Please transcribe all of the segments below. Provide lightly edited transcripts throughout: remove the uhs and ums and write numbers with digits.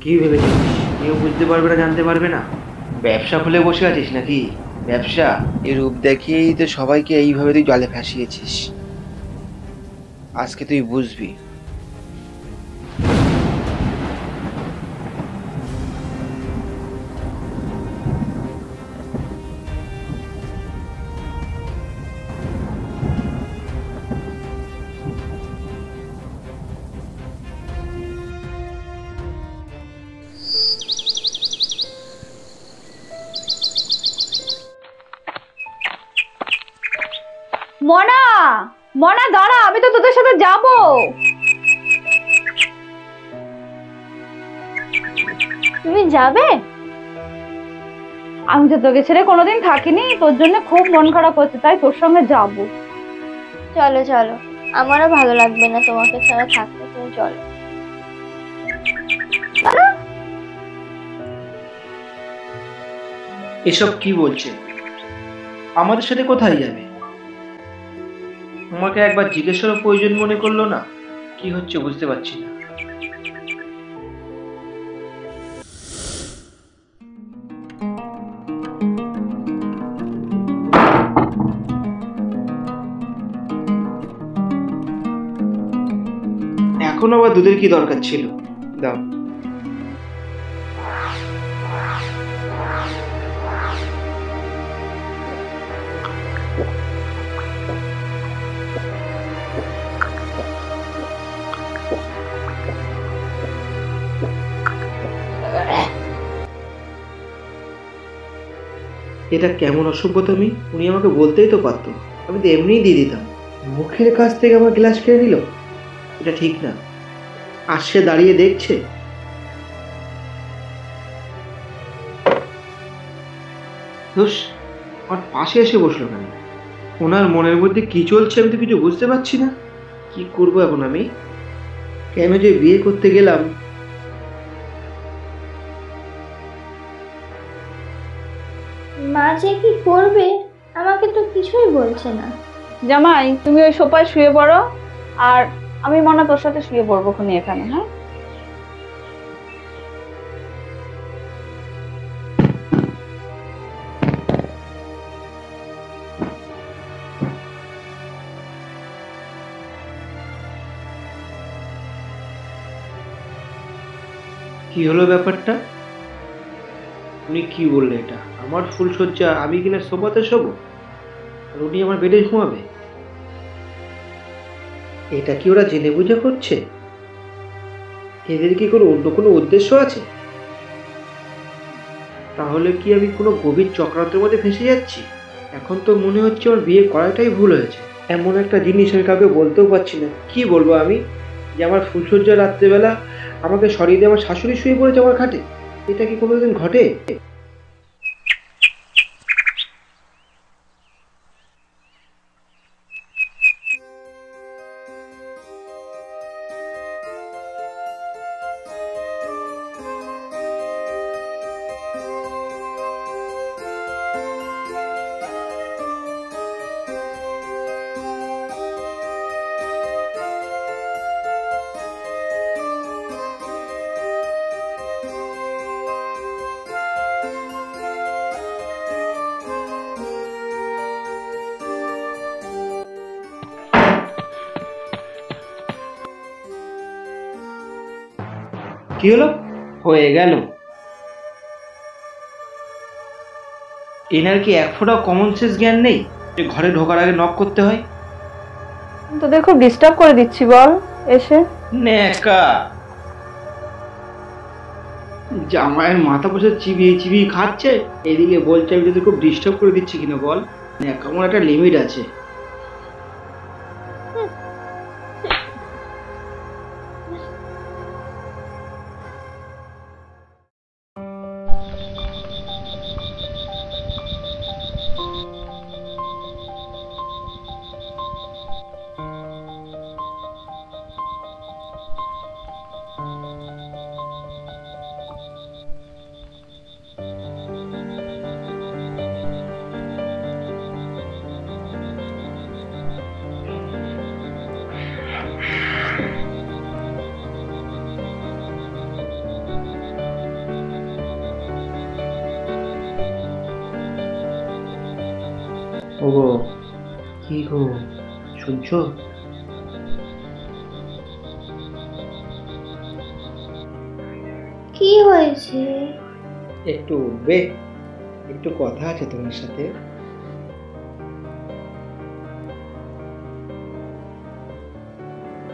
কি ভেবেছিস কেউ বুঝতে পারবে না, জানতে পারবে না? ব্যবসা খুলে বসে আছিস নাকি? ব্যবসা? এই রূপ দেখিয়েই তো সবাইকে এইভাবে তুই জলে ভাসিয়েছিস। আজকে তুই বুঝবি। মনা, মনা দাঁড়া, আমি তো তোদের সাথে যাব। তুমি যাবে? আমি তো তোকে ছেড়ে কোনোদিন থাকিনি, তোর জন্য খুব মন খারাপ হচ্ছে, তাই তোর সঙ্গে যাব। চলো চলো, আমারও ভালো লাগবে না তোমাকে ছাড়া থাকতে, তুমি চলো। এসব কি বলছে? আমাদের সাথে কোথায় যাবে? আমাকে একবার জিজ্ঞেস করার প্রয়োজন মনে করলো না? কি হচ্ছে বুঝতে পারছি না। এখন আবার দুধের কি দরকার ছিল? দাও। এটা কেমন অসভ্যতামি! উনি আমাকে বলতেই তো পারতো, আমি তো এমনিই দিয়ে দিতাম। মুখের কাছ থেকে আমার গ্লাস কেড়ে নিল, এটা ঠিক না। আর সে দাঁড়িয়ে দেখছে। ধুস, আমার পাশে এসে বসলো কেন? ওনার মনের মধ্যে কি চলছে আমি তো কিছু বুঝতে পারছি না। কি করবো এখন আমি? কেন যে বিয়ে করতে গেলাম? মা যে কি করবে আমাকে তো কিছুই বলছে না। জামাই, তুমি ওই সোফায় শুয়ে পড়ো, আর আমি মনা তোর সাথে শুয়ে পড়বো খুনি এখানে। হ্যাঁ, কি হলো ব্যাপারটা? উনি কি বললে? এটা আমার ফুলসজ্জা, আমি কিনা সোফাতে শোবো আর উনি আমার বেডে ঘুমাবে? এটা কি ওরা জেনে বুঝে করছে? এদের কি কোনো অন্য কোনো উদ্দেশ্য আছে? তাহলে কি আমি কোনো গভীর চক্রান্তের মধ্যে ফেঁসে যাচ্ছি? এখন তো মনে হচ্ছে আমার বিয়ে করাটাই ভুল হয়েছে। এমন একটা জিনিস আমি কাউকে বলতেও পারছি না। কি বলবো আমি? যে আমার ফুলসজ্জা রাত্রেবেলা আমাকে সরিয়ে দিয়ে আমার শাশুড়ি শুয়ে পড়েছে আমার খাটে? এটা কি কোনোদিন ঘটে? কি হলো? হয়ে গেল। এনার কি এক ফোঁটাও কমন সেন্স জ্ঞান নেই যে ঘরে ঢোকার আগে নক করতে হয়? তোদের খুব ডিস্টার্ব করে দিচ্ছি বল এসে? নেকা জামাইয়ের মাথা বসে চিবিয়ে চিবিয়ে খাচ্ছে, এদিকে বলছে আমি যদি খুব ডিস্টার্ব করে দিচ্ছি কিনা বল। নেকা, আমার একটা লিমিট আছে। ওগো, কি গো, শুনছো? কি হয়েছে? একটু উঠবে? একটু কথা আছে তোমার সাথে।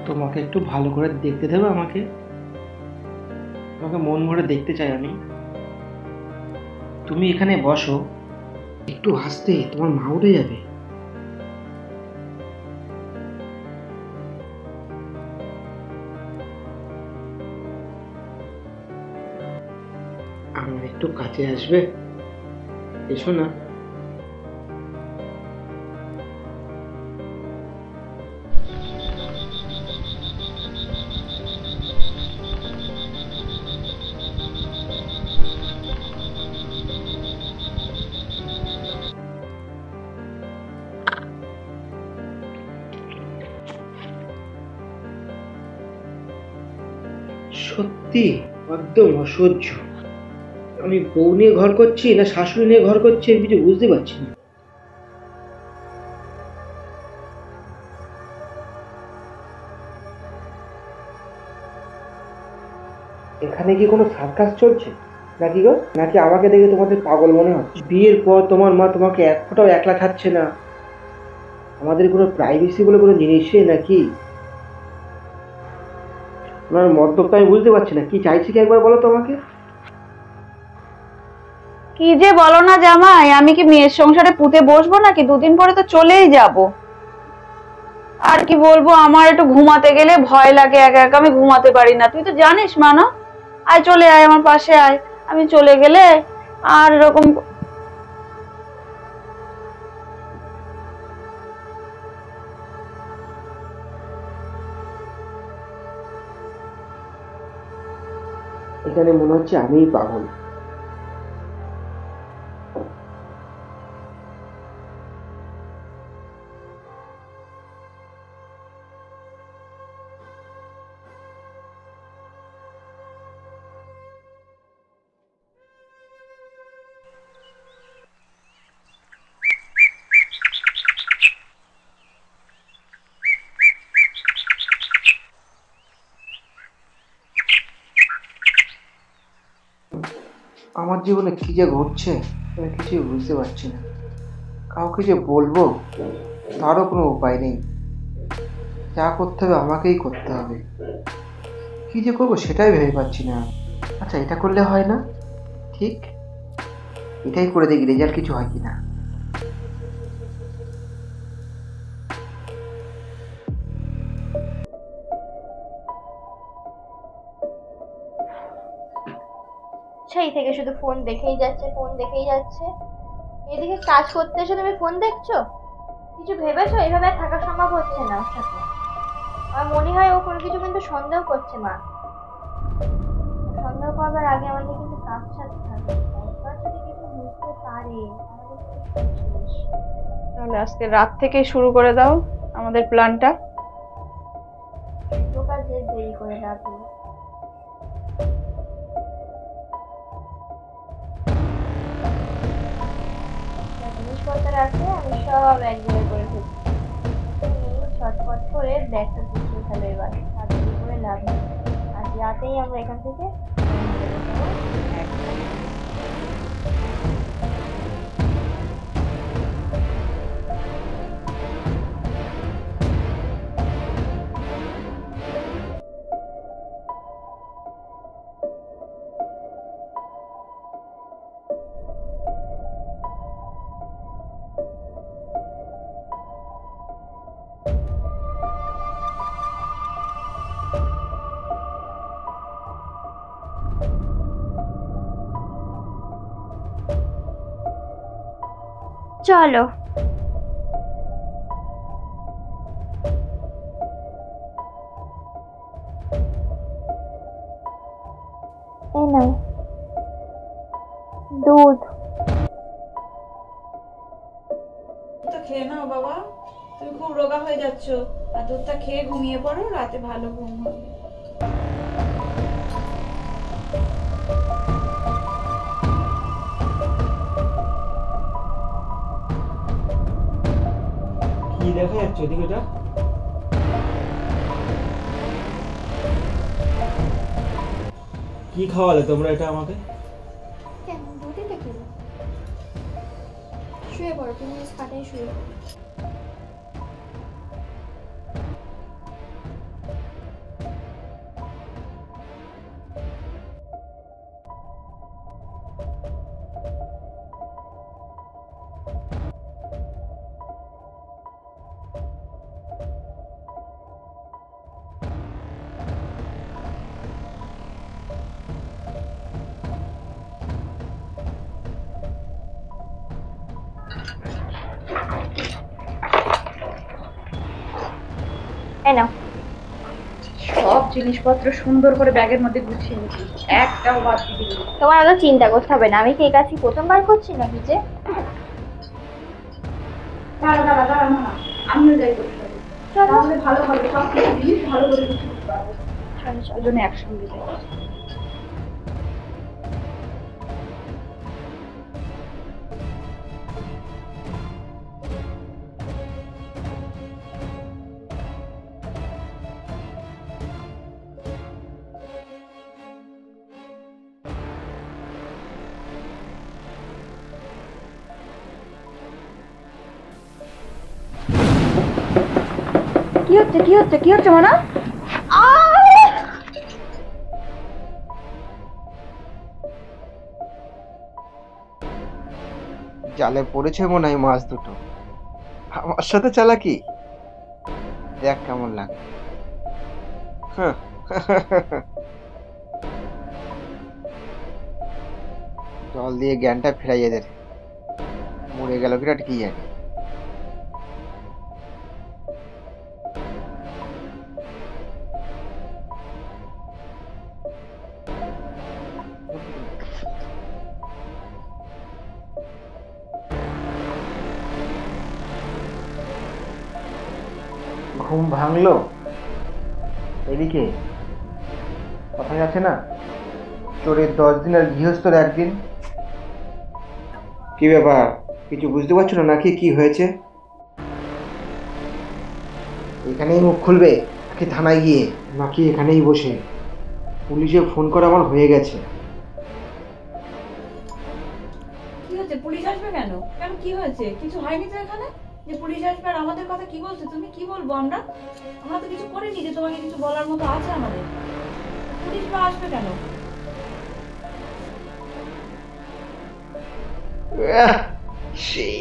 তোমাকে একটু ভালো করে দেখতে দেবে আমাকে? তোমাকে মন ভরে দেখতে চাই আমি। তুমি এখানে বসো, একটু হাসতে তোমার মা উঠে যাবে। আমার একটু কাছে আসবে? এসো না। সত্যি একদম অসহ্য। আমি বউ নিয়ে ঘর করছি না শাশুড়ি নিয়ে ঘর করছি আমি কিছু বুঝতে পারছি না। এখানে কি কোনো সার্কাস চলছে নাকি গো? নাকি আমাকে দেখে তোমাদের পাগল মনে হচ্ছে? বিয়ের পর তোমার মা তোমাকে এক ফোঁটাও একলা থাকছে না? আমাদের কোনো প্রাইভেসি বলে কোনো জিনিসই নাকি? ওনার মন্তব্য আমি বুঝতে পারছি না, কি চাইছি কি একবার বলো তো আমাকে। কি যে বলো না জামাই, আমি কি মেয়ের সংসারে পুঁতে বসবো নাকি? দুদিন পরে তো চলেই যাব। আর কি বলবো, আমার একটু ঘুমাতে গেলে ভয় লাগে, একা একা আমি ঘুমাতে পারি না। তুই তো জানিস মা, না? আয়, চলে আয়, আমার পাশে আয়। আমি চলে গেলে আর এরকম এখানে মনে হচ্ছে আমিই পাগল। আমার জীবনে কি যে ঘটছে আমি কিছুই বুঝতে পারছি না। কাউকে যে বলবো তারও কোনো উপায় নেই। যা করতে হবে আমাকেই করতে হবে। কি যে করবো সেটাই ভেবে পাচ্ছি না। আচ্ছা, এটা করলে হয় না? ঠিক, এটাই করে দেখি রেজাল্ট কিছু হয় কিনা। সেই থেকে শুধু ফোন দেখেই যাচ্ছে, ফোন দেখেই যাচ্ছে। এদিকে কাজ করতে এসে তুমি ফোন দেখছো? কিছু ভেবেছো? এভাবে আর থাকা সম্ভব হচ্ছে না ওর সাথে। আমার মনে হয় ও কোনো কিছু কিন্তু সন্দেহ করছে মা। সন্দেহ করবার আগে আমাদের কিন্তু কাজ সারতে হবে। একবার যদি কিছু বুঝতে পারে আমাদের কিন্তু সব শেষ। তাহলে আজকে রাত থেকে শুরু করে দাও আমাদের প্ল্যানটা। দোকান যে দেরি করে রাখবে। জিনিসপত্র আছে, আমি সব এক জায়গায় করে ফেলছি। ছটফট করে ব্যাগটা গুছিয়ে ফেলো এবার। আর দেরি করে লাভ নেই। আজ রাতেই আমরা এখান থেকে চলো। এই নাও দুধ। দুধটা খেয়ে নাও বাবা, তুমি খুব রোগা হয়ে যাচ্ছ। আর দুধটা খেয়ে ঘুমিয়ে পড়ো, রাতে ভালো ঘুম হবে। দেখা যাচ্ছে ওদিকে ওটা? কি খাওয়ালে তোমরা এটা আমাকে? কেন দুদিনটা কি শুয়ে পড়ো, তুমি খাটে শুয়ে পড়ো। এই নাও। সব জিনিসপত্র সুন্দর করে ব্যাগের মধ্যে গুছিয়ে নিচ্ছি, একটাও বাদ দিবি না। তোমার অত চিন্তা করতে হবে না, আমি কি এই কাজটি প্রথমবার করছি নাকি যে? দাঁড়া না, আমিও যাই করতে হবে, তাহলে ভালো হবে, সব কিছু জিনিস ভালো করে গুছিয়ে নিতে পারবো। ওই জন্য একসঙ্গে যাই। কি হচ্ছে মানা? জালে পড়েছে মনে হয় মাছ দুটো। আমার সাথে চালাকি, দেখ কেমন লাগে। জল দিয়ে জ্ঞানটা ফেরাই এদের, মরে গেল বিরাট কি জানি। ঘুম ভাঙলো এদিকে, কথা যাচ্ছে না। চোরের 10 দিন আর গৃহস্থর 1 দিন। কি ব্যাপার, কিছু বুঝতে পারছো না নাকি কি হয়েছে? এখানেই মুখ খুলবে নাকি থানায় গিয়ে, নাকি এখানেই বসে? পুলিশে ফোন করা আমার হয়ে গেছে। কি হচ্ছে? পুলিশ আসবে কেন? কেন কি হয়েছে? কিছু হয়নি তো এখানে যে পুলিশ আসবে? আর আমাদের কথা কি বলছো তুমি? কি বলবো আমরা? আমরা তো কিছু করিনি যে তোমাকে কিছু বলার মতো আছে আমাদের। পুলিশ বা আসবে কেন? সেই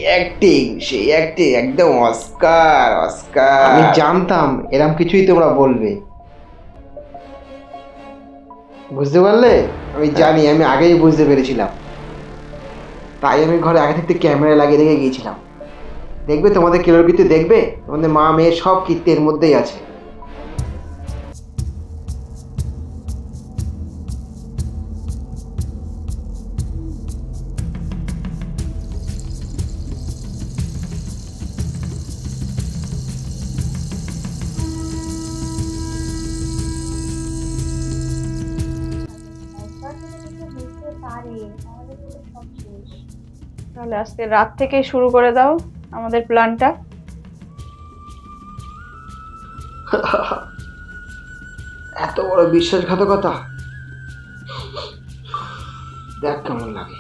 অ্যাক্টিং একদম অস্কার। আমি জানতাম এরম কিছুই তোমরা বলবে, বুঝতে পারলে? আমি জানি, আমি আগেই বুঝতে পেরেছিলাম, তাই আমি ঘরে আগে থেকে ক্যামেরা লাগিয়ে রেখে গিয়েছিলাম। দেখবে তোমাদের কেলোর কীর্তি, দেখবে তোমাদের মা মেয়ে সব কীর্তি এর মধ্যেই আছে। তাহলে আজকে রাত থেকে শুরু করে দাও আমাদের প্ল্যানটা। এত বড় বিশ্বাসঘাতকতা, দেখ কেমন লাগে।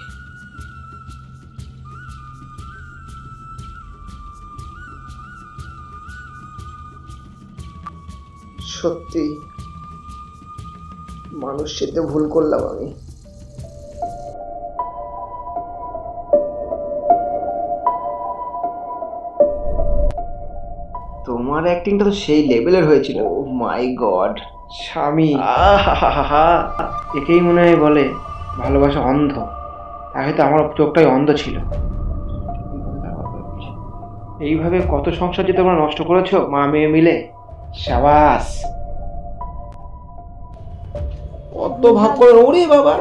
সত্যি মানুষ সেতে ভুল করলাম আমি। তোমার অ্যাক্টিংটা তো সেই লেভেলের হয়েছিল। ও মাই গড স্বামী, আহা, একেই মনে হয় বলে ভালোবাসা অন্ধ। আর হয়তো আমার চোখটাই অন্ধ ছিল। এইভাবে কত সংসার যে তোমরা নষ্ট করেছো মা মেয়ে মিলে, সাবাস। অত ভাব করে ওরে বাবা,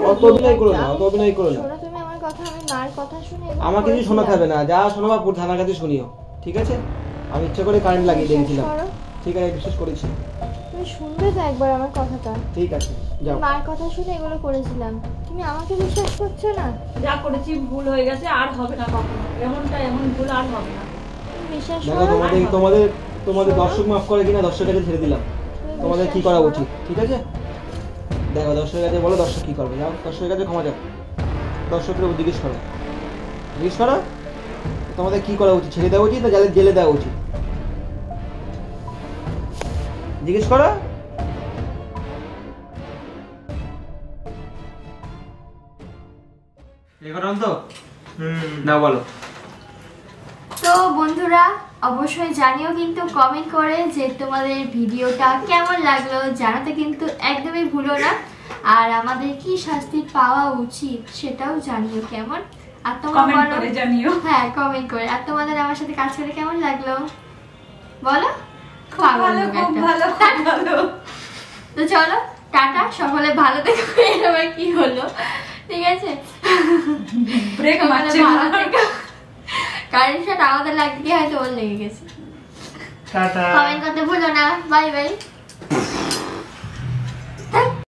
অত অভিনয় করো না, অত অভিনয় করো না। শোনো তুমি আমার কথা, আমি মার কথা শুনে এগুলো আমার কিছু শোনাতে হবে না, যা শোনাবা পুরো থানার কাছে শুনিও, ঠিক আছে? আমি ইচ্ছা করে কারেন্ট লাগিয়ে দিয়েছিলাম, করো। ঠিক আছে? বিশ্বাস করেছি, তুমি শুনবে তো একবার আমার কথাটা। ঠিক আছে যাও। মার কথা শুনে এগুলো করেছিলাম, তুমি আমাকে বিশ্বাস করছো না? যা করেছি ভুল হয়ে গেছে, আর হবে না কখনো। এমন ভুল আর হবে না। তুমি বিশ্বাস দেখো করো তোমাদের দর্শক মাফ করে কিনা দর্শকের কাছে ছেড়ে দিলাম। তোমাদের কি করা উচিত, ঠিক আছে? দেখো দর্শকের কাছে বলো দর্শক কি করবে, যাও দর্শকের কাছে ক্ষমা চাও, দর্শকের উপর জিজ্ঞেস করো তোমাদের কি করা উচিত, ছেড়ে দেওয়া উচিত না জেলে দেওয়া উচিত, জিজ্ঞেস করো। না বলো। তো বন্ধুরা অবশ্যই জানিও কিন্তু কমেন্ট করে যে তোমাদের ভিডিওটা কেমন লাগলো, জানাতে কিন্তু একদমই ভুলো না। আর আমাদের কি শাস্তি পাওয়া উচিত সেটাও জানিও কেমন। আর তোমরা কমেন্ট বলো, করে জানিও। হ্যাঁ কমেন্ট করে। আর তোমাদের আমার সাথে কাজ করে কেমন লাগলো বলো। খুব ভালো, খুব ভালো, খুব ভালো। তো চলো টাটা, সকলে ভালো থেকো। এরকম কি হলো, ঠিক আছে? ব্রেক মারছে ভালো থেকো। কারেন্ট শট আমাদের লাগতে গিয়ে হয়তো ওর লেগে গেছে। টাটা। কমেন্ট করতে ভুলো না। Bye bye.